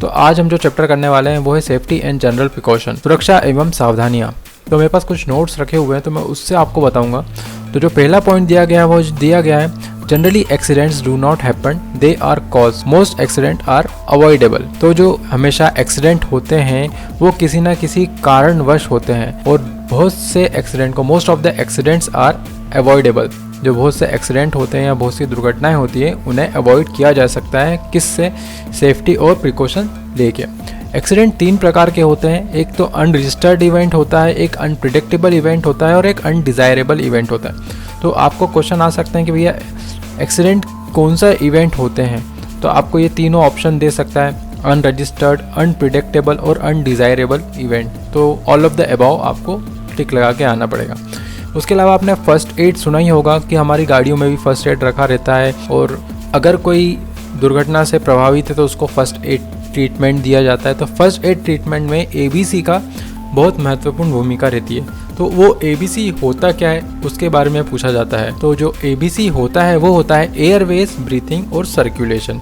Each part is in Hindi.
तो आज हम जो चैप्टर करने वाले हैं वो है सेफ्टी एंड जनरल प्रिकॉशन, सुरक्षा एवं सावधानियाँ। तो मेरे पास कुछ नोट्स रखे हुए हैं तो मैं उससे आपको बताऊंगा। तो जो पहला पॉइंट दिया गया है वो दिया गया है generally accidents do not happen, they are cause, most accident are avoidable. तो जो हमेशा एक्सीडेंट होते हैं वो किसी ना किसी कारणवश होते हैं और बहुत से एक्सीडेंट को, most of the accidents are avoidable. जो बहुत से एक्सीडेंट होते हैं या बहुत सी दुर्घटनाएं होती हैं उन्हें अवॉइड किया जा सकता है, किससे? सेफ्टी और प्रिकॉशन लेके। एक्सीडेंट 3 प्रकार के होते हैं, एक तो अनरजिस्टर्ड इवेंट होता है, एक अनप्रिडिक्टेबल इवेंट होता है और एक अनडिज़ायरेबल इवेंट होता है। तो आपको क्वेश्चन आ सकते हैं कि भैया एक्सीडेंट कौन सा इवेंट होते हैं, तो आपको ये तीनों ऑप्शन दे सकता है, अनरजिस्टर्ड, अनप्रिडिक्टेबल और अनडिज़ायरेबल इवेंट। तो ऑल ऑफ द अबव आपको टिक लगा के आना पड़ेगा। उसके अलावा आपने फर्स्ट एड सुना ही होगा कि हमारी गाड़ियों में भी फर्स्ट एड रखा रहता है और अगर कोई दुर्घटना से प्रभावित है तो उसको फर्स्ट एड ट्रीटमेंट दिया जाता है। तो फर्स्ट एड ट्रीटमेंट में ABC का बहुत महत्वपूर्ण भूमिका रहती है। तो वो ABC होता क्या है उसके बारे में पूछा जाता है। तो जो ABC होता है वो होता है एयरवेज, ब्रीथिंग और सर्कुलेशन।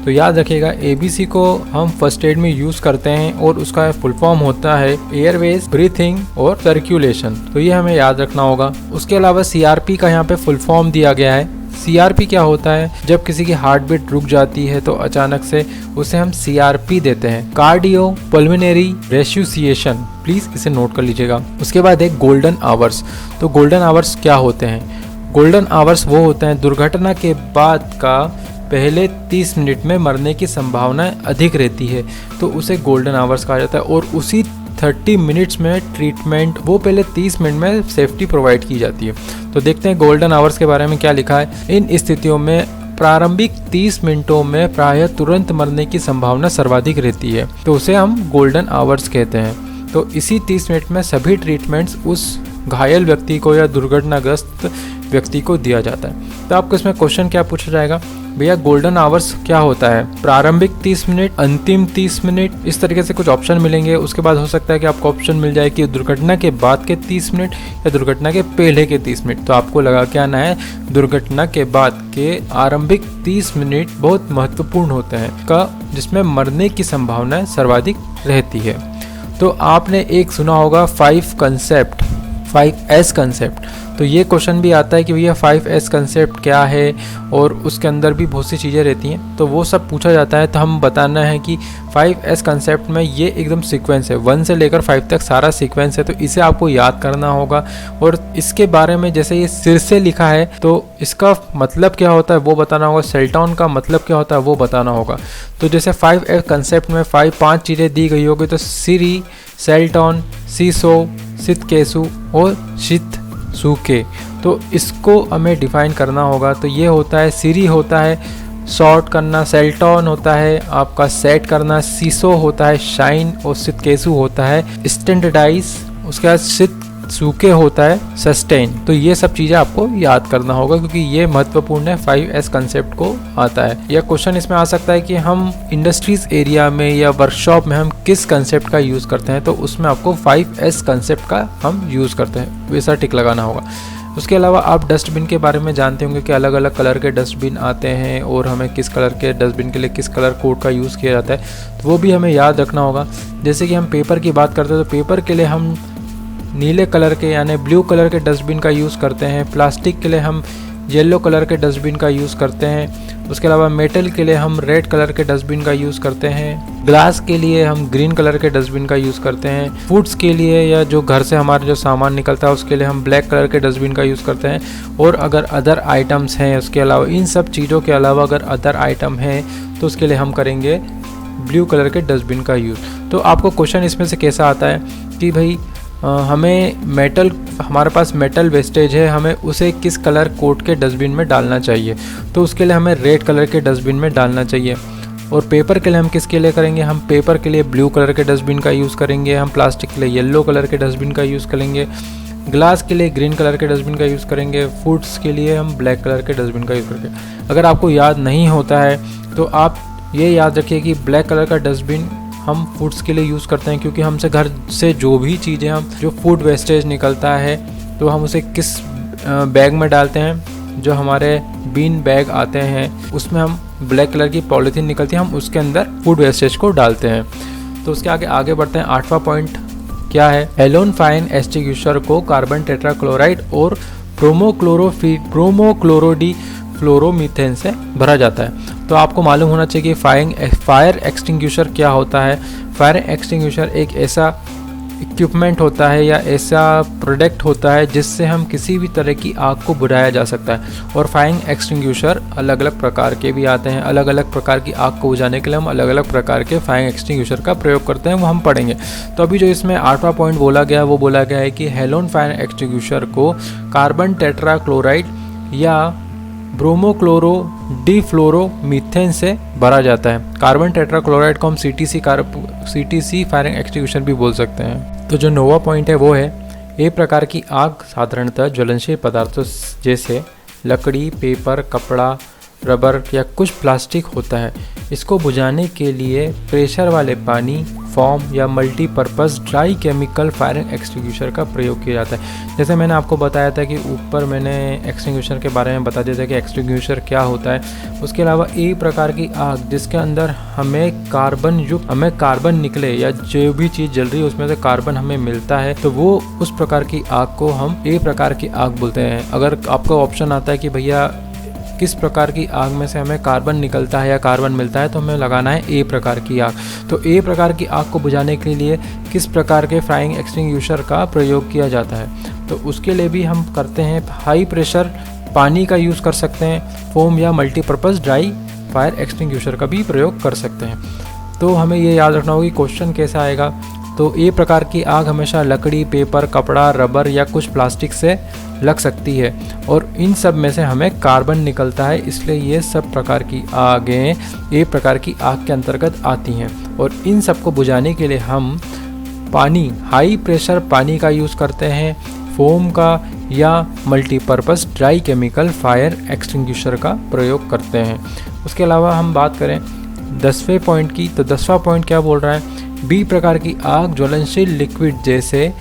तो याद रखिएगा ABC को हम फर्स्ट एड में यूज़ करते हैं और उसका फुल फॉर्म होता है एयरवेज, ब्रीथिंग और सर्कुलेशन। तो ये हमें याद रखना होगा। उसके अलावा CRP का यहाँ पे फुल फॉर्म दिया गया है। CRP क्या होता है? जब किसी की हार्ट बीट रुक जाती है तो अचानक से उसे हम CRP देते हैं, कार्डियो पल्मोनरी रेसुसिएशन। प्लीज़ इसे नोट कर लीजिएगा। उसके बाद एक गोल्डन आवर्स। तो गोल्डन आवर्स क्या होते हैं? गोल्डन आवर्स वो होते हैं दुर्घटना के बाद का पहले 30 मिनट में मरने की संभावना अधिक रहती है, तो उसे गोल्डन आवर्स कहा जाता है। और उसी 30 मिनट्स में ट्रीटमेंट वो पहले 30 मिनट में सेफ्टी प्रोवाइड की जाती है। तो देखते हैं गोल्डन आवर्स के बारे में क्या लिखा है। इन स्थितियों में प्रारंभिक 30 मिनटों में प्रायः तुरंत मरने की संभावना सर्वाधिक रहती है, तो उसे हम गोल्डन आवर्स कहते हैं। तो इसी 30 मिनट में सभी ट्रीटमेंट्स उस घायल व्यक्ति को या दुर्घटनाग्रस्त व्यक्ति को दिया जाता है। तो आपको इसमें क्वेश्चन क्या पूछा जाएगा? भैया गोल्डन आवर्स क्या होता है? प्रारंभिक 30 मिनट, अंतिम 30 मिनट, इस तरीके से कुछ ऑप्शन मिलेंगे। उसके बाद हो सकता है कि आपको ऑप्शन मिल जाए कि दुर्घटना के बाद के 30 मिनट या दुर्घटना के पहले के 30 मिनट। तो आपको लगा के आना है दुर्घटना के बाद के आरंभिक 30 मिनट बहुत महत्वपूर्ण होते हैं जिसमें मरने की संभावना सर्वाधिक रहती है। तो आपने एक सुना होगा 5S कंसेप्ट। तो ये क्वेश्चन भी आता है कि भैया 5S कंसेप्ट क्या है और उसके अंदर भी बहुत सी चीज़ें रहती हैं, तो वो सब पूछा जाता है। तो हम बताना है कि 5S कंसेप्ट में ये एकदम सीक्वेंस है, 1 से लेकर 5 तक सारा सीक्वेंस है। तो इसे आपको याद करना होगा और इसके बारे में जैसे ये सिर से लिखा है तो इसका मतलब क्या होता है वो बताना होगा, सेल्टॉन का मतलब क्या होता है वो बताना होगा। तो जैसे 5S कंसेप्ट में 5 चीज़ें दी गई होगी, तो सिरी, सेल्टॉन, सीसो, सितकेसु और शित सूखे। तो इसको हमें डिफाइन करना होगा। तो ये होता है सिरी होता है शॉर्ट करना, सेल्टॉन होता है आपका सेट करना, सीसो होता है शाइन और सितकेसु होता है स्टैंडर्डाइज, उसके बाद सित सूखे होता है सस्टेन। तो ये सब चीज़ें आपको याद करना होगा क्योंकि ये महत्वपूर्ण है, 5S कंसेप्ट को आता है। यह क्वेश्चन इसमें आ सकता है कि हम इंडस्ट्रीज एरिया में या वर्कशॉप में हम किस कंसेप्ट का यूज़ करते हैं, तो उसमें आपको 5S कंसेप्ट का हम यूज़ करते हैं, वैसा टिक लगाना होगा। उसके अलावा आप डस्टबिन के बारे में जानते होंगे कि अलग अलग कलर के डस्टबिन आते हैं और हमें किस कलर के डस्टबिन के लिए किस कलर कोड का यूज़ किया जाता है, तो वो भी हमें याद रखना होगा। जैसे कि हम पेपर की बात करते हैं तो पेपर के लिए हम नीले कलर के यानी ब्लू कलर के डस्टबिन का यूज़ करते हैं, प्लास्टिक के लिए हम येलो कलर के डस्टबिन का यूज़ करते हैं। उसके अलावा मेटल के लिए हम रेड कलर के डस्टबिन का यूज़ करते हैं, ग्लास के लिए हम ग्रीन कलर के डस्टबिन का यूज़ करते हैं, फूड्स के लिए या जो घर से हमारे जो सामान निकलता है उसके लिए हम ब्लैक कलर के डस्टबिन का यूज़ करते हैं। और अगर अदर आइटम्स हैं उसके अलावा, इन सब चीज़ों के अलावा अगर अदर आइटम हैं तो उसके लिए हम करेंगे ब्लू कलर के डस्टबिन का यूज़। तो आपको क्वेश्चन इसमें से कैसा आता है कि भाई हमें मेटल, हमारे पास मेटल वेस्टेज है, हमें उसे किस कलर कोड के डस्टबिन में डालना चाहिए, तो उसके लिए हमें रेड कलर के डस्टबिन में डालना चाहिए। और पेपर के लिए हम किसके लिए करेंगे? हम पेपर के लिए ब्लू कलर के डस्टबिन का यूज़ करेंगे, हम प्लास्टिक के लिए येलो कलर के डस्टबिन का यूज़ करेंगे, ग्लास के लिए ग्रीन कलर के डस्टबिन का यूज़ करेंगे, फूड्स के लिए हम ब्लैक कलर के डस्टबिन का यूज़ करेंगे। अगर आपको याद नहीं होता है तो आप ये याद रखिए कि ब्लैक कलर का डस्टबिन हम फूड्स के लिए यूज़ करते हैं क्योंकि हमसे घर से जो भी चीज़ें हम जो फूड वेस्टेज निकलता है तो हम उसे किस बैग में डालते हैं, जो हमारे बीन बैग आते हैं उसमें हम ब्लैक कलर की पॉलीथीन निकलती है, हम उसके अंदर फूड वेस्टेज को डालते हैं। तो उसके आगे बढ़ते हैं। 8वां पॉइंट क्या है, हेलोन फाइन एक्सटिंग्विशर को कार्बन टेट्राक्लोराइड और ब्रोमोक्लोरोडी फ्लोरोमीथेन से भरा जाता है। तो आपको मालूम होना चाहिए कि फायर एक्सटिंग्विशर क्या होता है। फायर एक्सटिंग्विशर एक ऐसा इक्विपमेंट होता है या ऐसा प्रोडक्ट होता है जिससे हम किसी भी तरह की आग को बुझाया जा सकता है। और फायर एक्सटिंग्विशर अलग अलग प्रकार के भी आते हैं। अलग अलग प्रकार की आग को बुझाने के लिए हम अलग अलग प्रकार के फायर एक्सटिंग्विशर का प्रयोग करते हैं, वो हम पढ़ेंगे। तो अभी जो इसमें 8वां पॉइंट बोला गया वो बोला गया है कि हेलोन फायर एक्सटिंग्विशर को कार्बन टेट्राक्लोराइड या ब्रोमोक्लोरो डिफ्लोरोमीथेन से भरा जाता है। कार्बन टेट्राक्लोराइड को हम CTC फायरिंग एक्सटिंग्विशर भी बोल सकते हैं। तो जो 9वां पॉइंट है वो है, ये प्रकार की आग साधारणतः ज्वलनशील पदार्थों जैसे लकड़ी, पेपर, कपड़ा, रबर या कुछ प्लास्टिक होता है। इसको बुझाने के लिए प्रेशर वाले पानी, फोम या multipurpose dry chemical firing extinguisher का प्रयोग किया जाता है। जैसे मैंने आपको बताया था कि ऊपर मैंने एक्सटिंग्विशर के बारे में बता दिया था कि एक्सटिंग्विशर क्या होता है। उसके अलावा एक प्रकार की आग जिसके अंदर हमें कार्बन निकले या जो भी चीज़ जल रही है उसमें से कार्बन हमें मिलता है, तो वो उस प्रकार की आग को हम एक प्रकार की आग बोलते हैं। अगर आपका ऑप्शन आता है कि भैया किस प्रकार की आग में से हमें कार्बन निकलता है या कार्बन मिलता है, तो हमें लगाना है ए प्रकार की आग। तो ए प्रकार की आग को बुझाने के लिए किस प्रकार के फायरिंग एक्सटिंग्विशर का प्रयोग किया जाता है, तो उसके लिए भी हम करते हैं हाई प्रेशर पानी का यूज़ कर सकते हैं, फोम या मल्टीपर्पज़ ड्राई फायर एक्सटिंग्विशर का भी प्रयोग कर सकते हैं। तो हमें ये याद रखना होगा कि क्वेश्चन कैसा आएगा। तो ए प्रकार की आग हमेशा लकड़ी, पेपर, कपड़ा, रबर या कुछ प्लास्टिक से लग सकती है और इन सब में से हमें कार्बन निकलता है, इसलिए ये सब प्रकार की आगें ए प्रकार की आग के अंतर्गत आती हैं। और इन सब को बुझाने के लिए हम पानी, हाई प्रेशर पानी का यूज़ करते हैं, फोम का या multipurpose dry chemical fire extinguisher का प्रयोग करते हैं। उसके अलावा हम बात करें 10वें पॉइंट की, तो 10वां पॉइंट क्या बोल रहा है, बी प्रकार की आग ज्वलनशील लिक्विड जैसे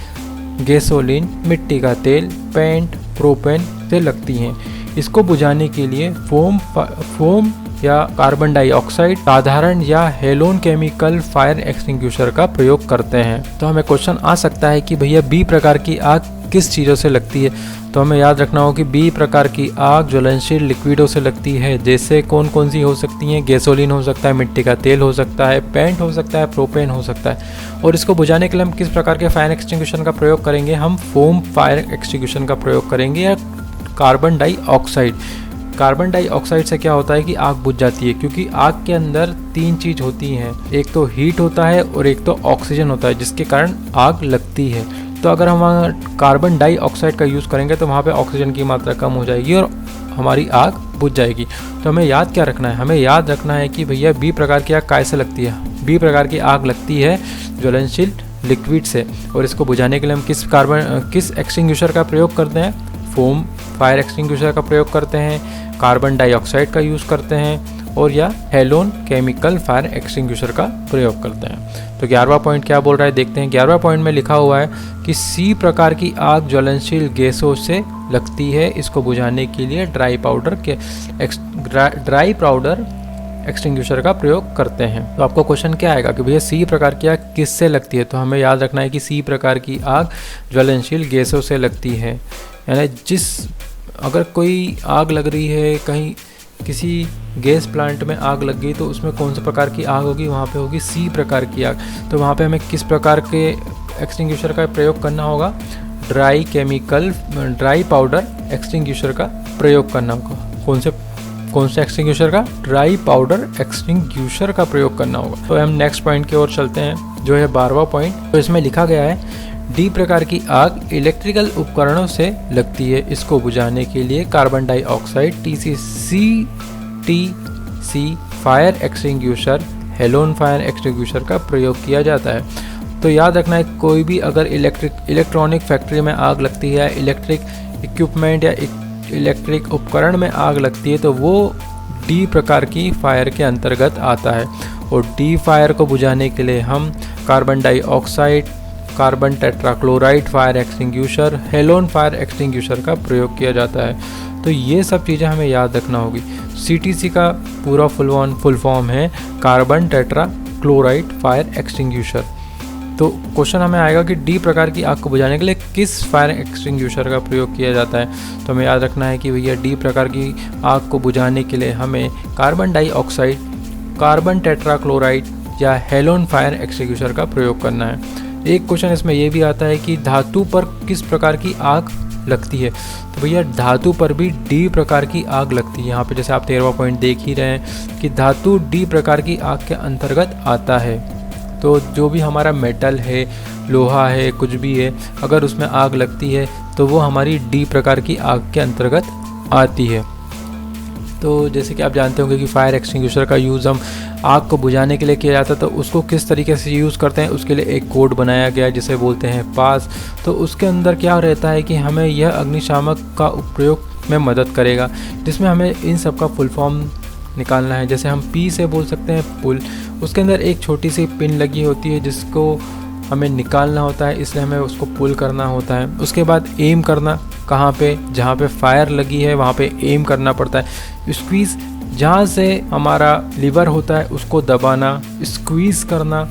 गैसोलीन, मिट्टी का तेल, पेंट, प्रोपेन से लगती हैं। इसको बुझाने के लिए फोम या कार्बन डाइऑक्साइड, साधारण या हेलोन केमिकल फायर एक्सटिंग्विशर का प्रयोग करते हैं। तो हमें क्वेश्चन आ सकता है कि भैया बी प्रकार की आग किस चीज़ों से लगती है, तो हमें याद रखना होगा कि बी प्रकार की आग ज्वलनशील लिक्विडों से लगती है। जैसे कौन कौन सी हो सकती हैं, गैसोलीन हो सकता है, मिट्टी का तेल हो सकता है, पेंट हो सकता है, प्रोपेन हो सकता है। और इसको बुझाने के लिए हम किस प्रकार के फायर एक्सटिंग्विशर का प्रयोग करेंगे, हम फोम फायर एक्सटिंग्विशर का प्रयोग करेंगे या कार्बन डाइऑक्साइड। कार्बन डाइऑक्साइड से क्या होता है कि आग बुझ जाती है, क्योंकि आग के अंदर 3 चीज़ होती हैं, एक तो हीट होता है और एक तो ऑक्सीजन होता है, जिसके कारण आग लगती है। तो अगर हम कार्बन डाइऑक्साइड का यूज़ करेंगे तो वहाँ पे ऑक्सीजन की मात्रा कम हो जाएगी और हमारी आग बुझ जाएगी। तो हमें याद क्या रखना है, हमें याद रखना है कि भैया बी प्रकार की आग कैसे लगती है। बी प्रकार की आग लगती है ज्वलनशील लिक्विड से, और इसको बुझाने के लिए हम किस एक्सटिंग्विशर का प्रयोग करते हैं, फोम फायर एक्सटिंग्विशर का प्रयोग करते हैं, कार्बन डाइऑक्साइड का यूज़ करते हैं और या हेलोन केमिकल फायर एक्सटिंग्विशर का प्रयोग करते हैं। तो 11वां पॉइंट क्या बोल रहा है देखते हैं। 11वां पॉइंट में लिखा हुआ है कि सी प्रकार की आग ज्वलनशील गैसों से लगती है, इसको बुझाने के लिए ड्राई पाउडर एक्सटिंग्विशर का प्रयोग करते हैं। तो आपको क्वेश्चन क्या आएगा कि भैया सी प्रकार की आग किससे लगती है, तो हमें याद रखना है कि सी प्रकार की आग ज्वलनशील गैसों से लगती है। यानी अगर कोई आग लग रही है, कहीं किसी गैस प्लांट में आग लग गई, तो उसमें कौन से प्रकार की आग होगी, वहाँ पे होगी सी प्रकार की आग। तो वहाँ पे हमें किस प्रकार के एक्सटिंग्विशर का प्रयोग करना होगा, ड्राई पाउडर एक्सटिंग्विशर का प्रयोग करना होगा। कौन से एक्सटिंग्विशर का, ड्राई पाउडर एक्सटिंग्विशर का प्रयोग करना होगा। तो हम नेक्स्ट पॉइंट की ओर चलते हैं, जो है 12वां पॉइंट। तो इसमें लिखा गया है डी प्रकार की आग इलेक्ट्रिकल उपकरणों से लगती है, इसको बुझाने के लिए carbon dioxide TC fire extinguisher, halon fire extinguisher का प्रयोग किया जाता है। तो याद रखना है, कोई भी अगर इलेक्ट्रॉनिक फैक्ट्री में आग लगती है, इलेक्ट्रिक इक्विपमेंट या इलेक्ट्रिक उपकरण में आग लगती है, तो वो डी प्रकार की फायर के अंतर्गत आता है। और डी फायर को बुझाने के लिए हम carbon dioxide, carbon tetrachloride fire extinguisher, halon fire extinguisher का प्रयोग किया जाता है। तो ये सब चीज़ें हमें याद रखना होगी। CTC का पूरा फुल फॉर्म है carbon tetra chloride fire extinguisher. तो क्वेश्चन हमें आएगा कि डी प्रकार की आग को बुझाने के लिए किस फायर एक्सटिंग्विशर का प्रयोग किया जाता है। तो हमें याद रखना है कि भैया डी प्रकार की आग को बुझाने के लिए हमें कार्बन डाइऑक्साइड, कार्बन टेट्राक्लोराइड या हेलोन फायर एक्सटिंग्विशर का प्रयोग करना है। एक क्वेश्चन इसमें यह भी आता है कि धातु पर किस प्रकार की आग लगती है। तो भैया धातु पर भी डी प्रकार की आग लगती है। यहाँ पे जैसे आप 13वां पॉइंट देख ही रहे हैं कि धातु डी प्रकार की आग के अंतर्गत आता है। तो जो भी हमारा मेटल है, लोहा है, कुछ भी है, अगर उसमें आग लगती है तो वो हमारी डी प्रकार की आग के अंतर्गत आती है। तो जैसे कि आप जानते होंगे कि फायर एक्सटिंग्विशर का यूज़ हम आग को बुझाने के लिए किया जाता है। तो उसको किस तरीके से यूज़ करते हैं उसके लिए एक कोड बनाया गया है जिसे बोलते हैं पास। तो उसके अंदर क्या रहता है कि हमें यह अग्निशामक का उपयोग में मदद करेगा, जिसमें हमें इन सब का फुल फॉर्म निकालना है। जैसे हम पी से बोल सकते हैं पुल, उसके अंदर एक छोटी सी पिन लगी होती है जिसको हमें निकालना होता है, इसलिए हमें उसको पुल करना होता है। उसके बाद एम करना, कहाँ पे, जहाँ पे फायर लगी है वहाँ पे एम करना पड़ता है। स्क्वीज़, जहाँ से हमारा लीवर होता है उसको दबाना, स्क्वीज़ करना।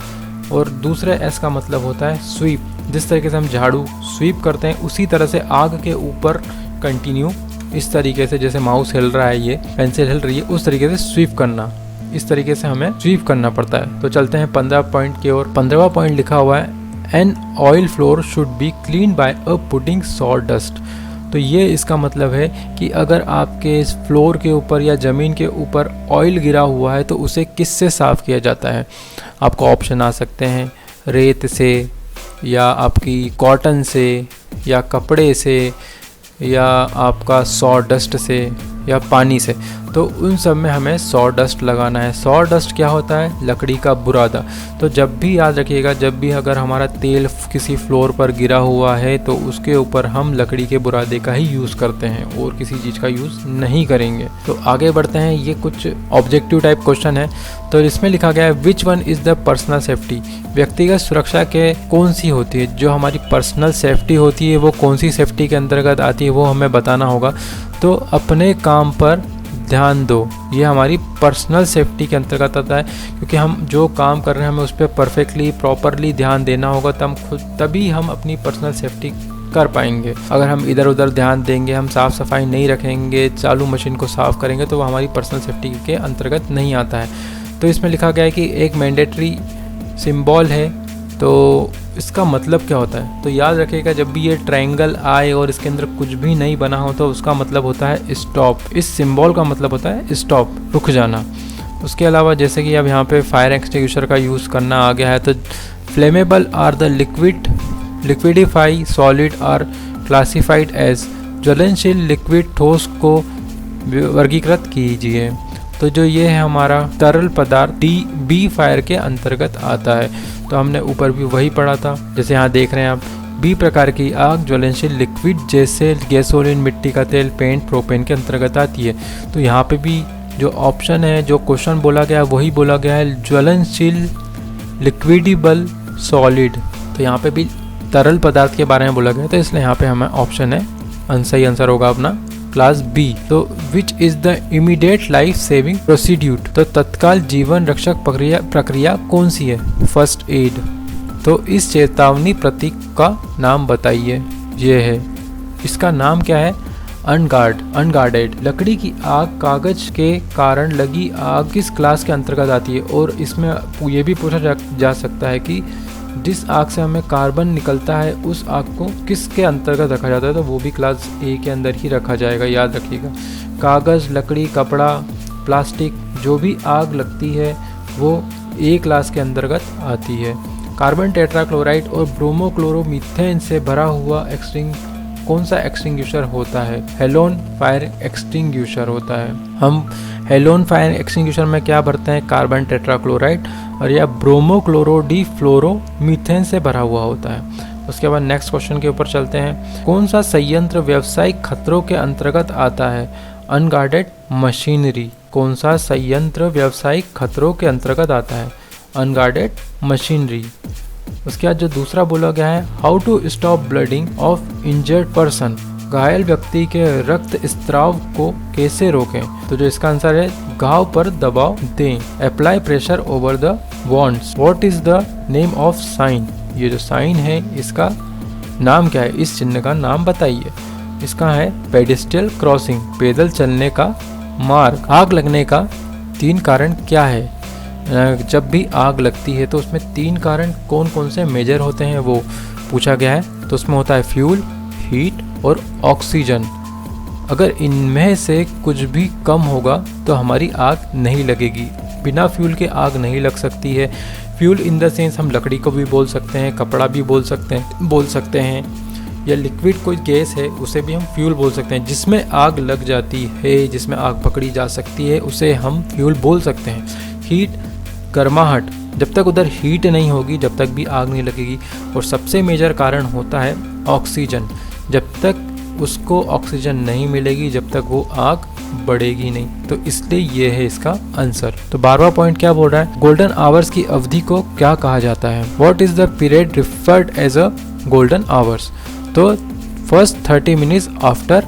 और दूसरे एस का मतलब होता है स्वीप। जिस तरीके से हम झाड़ू स्वीप करते हैं उसी तरह से आग के ऊपर कंटिन्यू इस तरीके से, जैसे माउस हिल रहा है, ये पेंसिल हिल रही है, उस तरीके से स्वीप करना, इस तरीके से हमें स्वीप करना पड़ता है। तो चलते हैं 15 पॉइंट की ओर। 15वां पॉइंट लिखा हुआ है an oil floor should be clean bye a putting sawdust. तो ये इसका मतलब है कि अगर आपके इस फ्लोर के ऊपर या ज़मीन के ऊपर ऑयल गिरा हुआ है तो उसे किससे साफ़ किया जाता है। आपको ऑप्शन आ सकते हैं रेत से, या आपकी कॉटन से, या कपड़े से, या आपका सॉडस्ट से, या पानी से। तो उन सब में हमें सॉडस्ट लगाना है। सॉडस्ट क्या होता है? लकड़ी का बुरादा। तो जब भी याद रखिएगा, जब भी अगर हमारा तेल किसी फ्लोर पर गिरा हुआ है तो उसके ऊपर हम लकड़ी के बुरादे का ही यूज़ करते हैं और किसी चीज़ का यूज़ नहीं करेंगे। तो आगे बढ़ते हैं। ये कुछ ऑब्जेक्टिव टाइप क्वेश्चन है। तो इसमें लिखा गया है which one is the personal safety. व्यक्तिगत सुरक्षा के कौन सी होती है? जो हमारी पर्सनल सेफ्टी होती है वो कौन सी सेफ्टी के अंतर्गत आती है वो हमें बताना होगा। तो अपने काम पर ध्यान दो, ये हमारी पर्सनल सेफ्टी के अंतर्गत आता है, क्योंकि हम जो काम कर रहे हैं हमें उस पर परफेक्टली प्रॉपरली ध्यान देना होगा, तभी हम अपनी पर्सनल सेफ्टी कर पाएंगे। अगर हम इधर उधर ध्यान देंगे, हम साफ़ सफाई नहीं रखेंगे, चालू मशीन को साफ़ करेंगे, तो वो हमारी पर्सनल सेफ्टी के अंतर्गत नहीं आता है। तो इसमें लिखा गया है कि एक मैंडेटरी सिंबल है। तो इसका मतलब क्या होता है? तो याद रखिएगा, जब भी ये ट्रायंगल आए और इसके अंदर कुछ भी नहीं बना हो तो उसका मतलब होता है स्टॉप। इस सिंबल का मतलब होता है स्टॉप, रुक जाना। उसके अलावा जैसे कि अब यहाँ पे फायर एक्सटिंग्विशर का यूज़ करना आ गया है, तो flammable are the liquidify solid are classified as. ज्वलनशील लिक्विड ठोस को वर्गीकृत कीजिए। तो जो ये है हमारा तरल पदार्थ बी फायर के अंतर्गत आता है। तो हमने ऊपर भी वही पढ़ा था, जैसे यहाँ देख रहे हैं आप, बी प्रकार की आग ज्वलनशील लिक्विड जैसे गैसोलीन, मिट्टी का तेल, पेंट, प्रोपेन के अंतर्गत आती है। तो यहाँ पे भी जो ऑप्शन है, जो क्वेश्चन बोला गया है वही बोला गया है, ज्वलनशील लिक्विडेबल सॉलिड। तो यहाँ पे भी तरल पदार्थ के बारे में बोला गया है, तो इसलिए यहाँ पे हमें ऑप्शन है, सही आंसर होगा अपना क्लास बी। तो which is the immediate life saving procedure. तो तत्काल जीवन रक्षक प्रक्रिया कौन सी है? First aid. तो इस चेतावनी प्रतीक का नाम बताइए। ये है, इसका नाम क्या है? अनगार्डेड। लकड़ी की आग, कागज के कारण लगी आग किस क्लास के अंतर्गत आती है? और इसमें ये भी पूछा जा सकता है कि जिस आग से हमें कार्बन निकलता है उस आग को किसके अंतर्गत रखा जाता है? तो वो भी क्लास ए के अंदर ही रखा जाएगा, याद रखिएगा। कागज़, लकड़ी, कपड़ा, प्लास्टिक, जो भी आग लगती है वो ए क्लास के अंतर्गत आती है। कार्बन टेट्राक्लोराइड और ब्रोमोक्लोरोमीथेन से भरा हुआ कौन सा एक्सटिंग्विशर होता है? हेलोन फायर एक्सटिंग्विशर होता है। हम हेलोन फायर एक्सटिंग्विशर में क्या भरते हैं? कार्बन टेट्राक्लोराइड, और यह ब्रोमोक्लोरोमीथेन से भरा हुआ होता है। उसके बाद नेक्स्ट क्वेश्चन के ऊपर चलते हैं। कौन सा संयंत्र व्यावसायिक खतरों के अंतर्गत आता है? Unguarded machinery. कौन सा संयंत्र व्यावसायिक खतरों के अंतर्गत आता है? Unguarded machinery. उसके बाद जो दूसरा बोला गया है, how to stop bleeding of injured person. घायल व्यक्ति के रक्त स्त्राव को कैसे रोकें? तो जो इसका आंसर है, घाव पर दबाव दें। Apply pressure over the wands. What is the name of sine? ये जो साइन है इसका नाम क्या है? इस चिन्ह का नाम बताइए। इसका है पेडेस्ट्रियल क्रॉसिंग, पैदल चलने का मार्ग। आग लगने का 3 कारण क्या है? जब भी आग लगती है तो उसमें 3 कारण कौन कौन से मेजर होते हैं वो पूछा गया है। तो उसमें होता है फ्यूल, हीट और ऑक्सीजन। अगर इनमें से कुछ भी कम होगा तो हमारी आग नहीं लगेगी। बिना फ्यूल के आग नहीं लग सकती है। फ्यूल इन द सेंस हम लकड़ी को भी बोल सकते हैं, कपड़ा भी बोल सकते हैं या लिक्विड कोई गैस है उसे भी हम फ्यूल बोल सकते हैं। जिसमें आग लग जाती है, जिसमें आग पकड़ी जा सकती है, उसे हम फ्यूल बोल सकते हैं। हीट, गर्माहट, जब तक उधर हीट नहीं होगी जब तक भी आग नहीं लगेगी। और सबसे मेजर कारण होता है ऑक्सीजन। जब तक उसको ऑक्सीजन नहीं मिलेगी जब तक वो आग बढ़ेगी नहीं। तो इसलिए ये है इसका आंसर। तो 12वां पॉइंट क्या बोल रहा है? गोल्डन आवर्स की अवधि को क्या कहा जाता है? What is the period referred as a golden hours? तो फर्स्ट 30 मिनट्स आफ्टर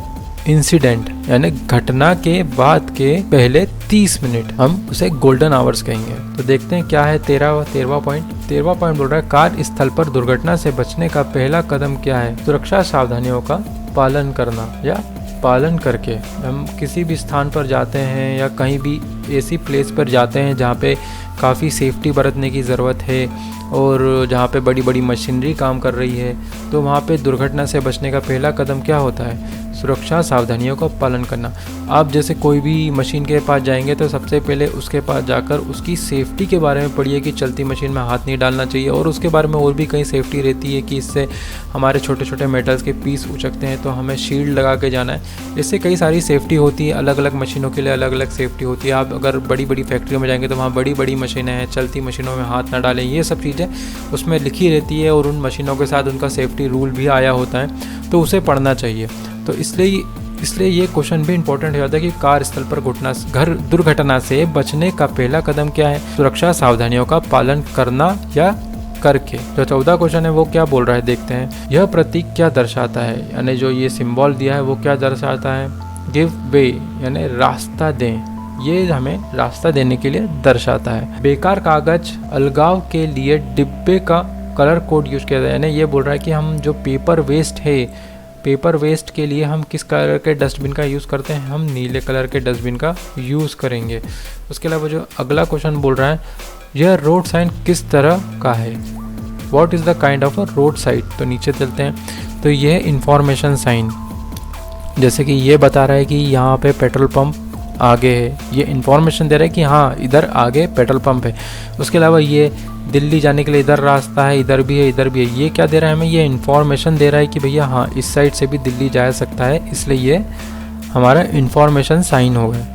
इंसिडेंट, यानी घटना के बाद के पहले 30 मिनट हम उसे गोल्डन आवर्स कहेंगे। तो देखते हैं क्या है 13वां पॉइंट। 13वां पॉइंट बोल रहा है, कार्य स्थल पर दुर्घटना से बचने का पहला कदम क्या है? सुरक्षा सावधानियों का पालन करना या पालन करके। हम किसी भी स्थान पर जाते हैं या कहीं भी ऐसी प्लेस पर जाते हैं जहाँ पे काफ़ी सेफ्टी बरतने की ज़रूरत है और जहाँ पे बड़ी बड़ी मशीनरी काम कर रही है, तो वहाँ पे दुर्घटना से बचने का पहला कदम क्या होता है? सुरक्षा सावधानियों का पालन करना। आप जैसे कोई भी मशीन के पास जाएंगे तो सबसे पहले उसके पास जाकर उसकी सेफ्टी के बारे में पढ़िए कि चलती मशीन में हाथ नहीं डालना चाहिए। और उसके बारे में और भी कई सेफ्टी रहती है कि इससे हमारे छोटे छोटे मेटल्स के पीस उचकते हैं, तो हमें शील्ड लगा के जाना है। इससे कई सारी सेफ्टी होती है। अलग अलग मशीनों के लिए अलग अलग सेफ्टी होती है। आप अगर बड़ी बड़ी फैक्ट्रियों में जाएंगे तो वहाँ बड़ी बड़ी मशीनें हैं, चलती मशीनों में हाथ ना डालें, ये सब चीज़ें उसमें लिखी रहती है। और उन मशीनों के साथ उनका सेफ्टी रूल भी आया होता है, तो उसे पढ़ना चाहिए। तो इसलिए ये क्वेश्चन भी इंपॉर्टेंट हो जाता है कि कार्यस्थल पर दुर्घटना से बचने का पहला कदम क्या है? सुरक्षा सावधानियों का पालन करना या करके। जो 14 क्वेश्चन है वो क्या बोल रहा है देखते हैं। यह प्रतीक क्या दर्शाता है? यानी जो ये सिंबल दिया है वो क्या दर्शाता है? गिव वे, यानी रास्ता दें। ये हमें रास्ता देने के लिए दर्शाता है। बेकार कागज अलगाव के लिए डिब्बे का कलर कोड यूज किया जाता है। यानी ये बोल रहा है कि हम जो पेपर वेस्ट है, पेपर वेस्ट के लिए हम किस कलर के डस्टबिन का यूज़ करते हैं? हम नीले कलर के डस्टबिन का यूज़ करेंगे। उसके अलावा जो अगला क्वेश्चन बोल रहा है, यह रोड साइन किस तरह का है? What is the kind of a road sign? तो नीचे चलते हैं। तो ये है इंफॉर्मेशन साइन। जैसे कि ये बता रहा है कि यहाँ पे पेट्रोल पंप आगे है, ये इन्फॉर्मेशन दे रहा है कि हाँ इधर आगे पेट्रोल पंप है। उसके अलावा ये दिल्ली जाने के लिए इधर रास्ता है, इधर भी है, इधर भी है। ये क्या दे रहा है हमें? ये इन्फॉर्मेशन दे रहा है कि भैया हाँ इस साइड से भी दिल्ली जा सकता है, इसलिए ये हमारा इन्फॉर्मेशन साइन होगा।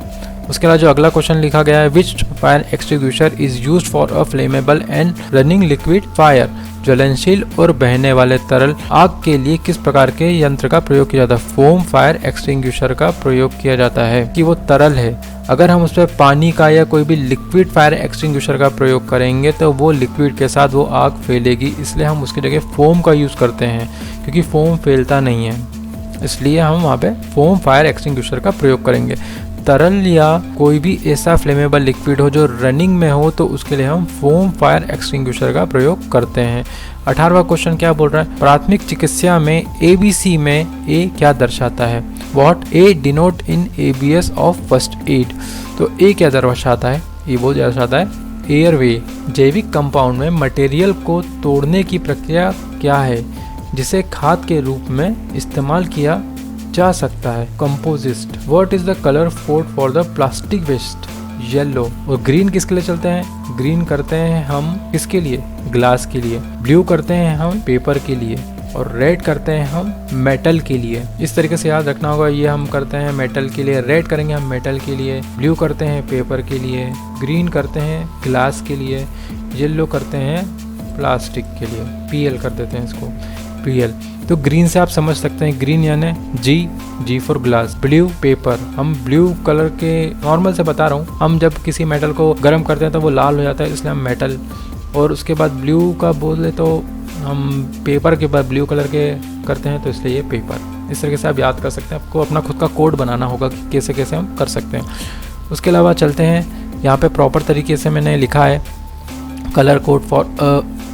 उसके अलावा जो अगला क्वेश्चन लिखा गया है, which fire extinguisher is used for a flammable and running liquid fire? ज्वलनशील और बहने वाले तरल आग के लिए किस प्रकार के यंत्र का प्रयोग किया जाता है? फोम फायर एक्सटिंग्विशर का प्रयोग किया जाता है कि वो तरल है। अगर हम उस पर पानी का या कोई भी लिक्विड फायर एक्सटिंग्विशर का प्रयोग करेंगे तो वो लिक्विड के साथ वो आग फैलेगी, इसलिए हम उसकी जगह फोम का यूज़ करते हैं, क्योंकि फोम फैलता नहीं है, इसलिए हम वहाँ पे फोम फायर एक्सटिंग्विशर का प्रयोग करेंगे। तरल या कोई भी ऐसा फ्लेमेबल लिक्विड हो जो रनिंग में हो तो उसके लिए हम फोम फायर एक्सटिंग्विशर का प्रयोग करते हैं। 18वां क्वेश्चन क्या बोल रहा है? प्राथमिक चिकित्सा में ABC में A क्या दर्शाता है? What A denote in ABS of first aid? तो A क्या दर्शाता है? ये वो दर्शाता है एयरवे। जैविक कंपाउंड में मटेरियल को तोड़ने की प्रक्रिया क्या है जिसे खाद के रूप में इस्तेमाल किया जा सकता है? कंपोजिस्ट। What is the colour code for the plastic waste? Yellow. और ग्रीन किसके लिए चलते हैं? ग्रीन करते हैं हम किसके लिए? ग्लास के लिए। ब्लू करते हैं हम पेपर के लिए, और रेड करते हैं हम मेटल के लिए। इस तरीके से याद रखना होगा, ये हम करते हैं मेटल के लिए, रेड करेंगे हम मेटल के लिए, ब्लू करते हैं पेपर के लिए, ग्रीन करते हैं ग्लास के लिए, येलो करते हैं प्लास्टिक के लिए। PL कर देते हैं इसको, PL। तो ग्रीन से आप समझ सकते हैं, ग्रीन यानी G for glass, blue paper. हम ब्लू कलर के नॉर्मल से बता रहा हूँ, हम जब किसी मेटल को गर्म करते हैं तो वो लाल हो जाता है, इसलिए हम मेटल। और उसके बाद ब्लू का बोले तो हम पेपर के बाद ब्लू कलर के करते हैं, तो इसलिए ये पेपर। इस तरीके से आप याद कर सकते हैं। आपको अपना खुद का कोड बनाना होगा कि कैसे कैसे हम कर सकते हैं। उसके अलावा चलते हैं, यहाँ पे प्रॉपर तरीके से मैंने लिखा है colour code for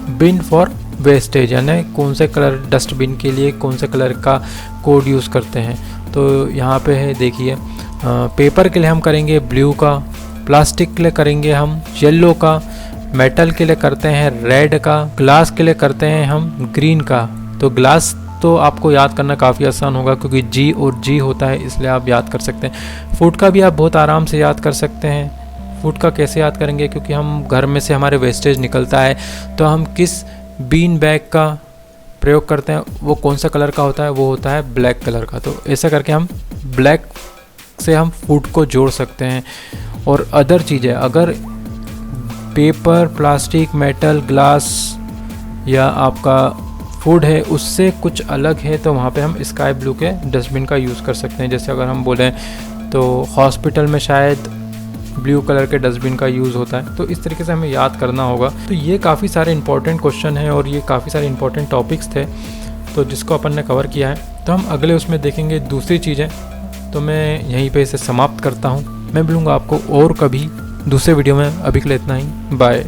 been for wastage, यानी कौन से कलर डस्टबिन के लिए कौन से कलर का कोड यूज़ करते हैं। तो यहाँ पे है देखिए, पेपर के लिए हम करेंगे ब्लू का, प्लास्टिक के लिए करेंगे हम येलो का, मेटल के लिए करते हैं रेड का, ग्लास के लिए करते हैं हम ग्रीन का। तो ग्लास तो आपको याद करना काफ़ी आसान होगा क्योंकि जी और जी होता है, इसलिए आप याद कर सकते हैं। फूड का भी आप बहुत आराम से याद कर सकते हैं। फूड का कैसे याद करेंगे, क्योंकि हम घर में से हमारे वेस्टेज निकलता है तो हम किस बीन बैग का प्रयोग करते हैं, वो कौन सा कलर का होता है, वो होता है ब्लैक कलर का। तो ऐसा करके हम ब्लैक से हम फूड को जोड़ सकते हैं। और अदर चीज़ें, अगर पेपर, प्लास्टिक, मेटल, ग्लास या आपका फूड है उससे कुछ अलग है तो वहाँ पे हम स्काई ब्लू के डस्टबिन का यूज़ कर सकते हैं। जैसे अगर हम बोलें तो हॉस्पिटल में शायद ब्लू कलर के डस्टबिन का यूज़ होता है। तो इस तरीके से हमें याद करना होगा। तो ये काफ़ी सारे इंपॉर्टेंट क्वेश्चन हैं और ये काफ़ी सारे इंपॉर्टेंट टॉपिक्स थे तो जिसको अपन ने कवर किया है। तो हम अगले उसमें देखेंगे दूसरी चीज़ें। तो मैं यहीं पे इसे समाप्त करता हूँ। मैं मिलूँगा आपको और कभी दूसरे वीडियो में। अभी के लिए इतना ही, बाय।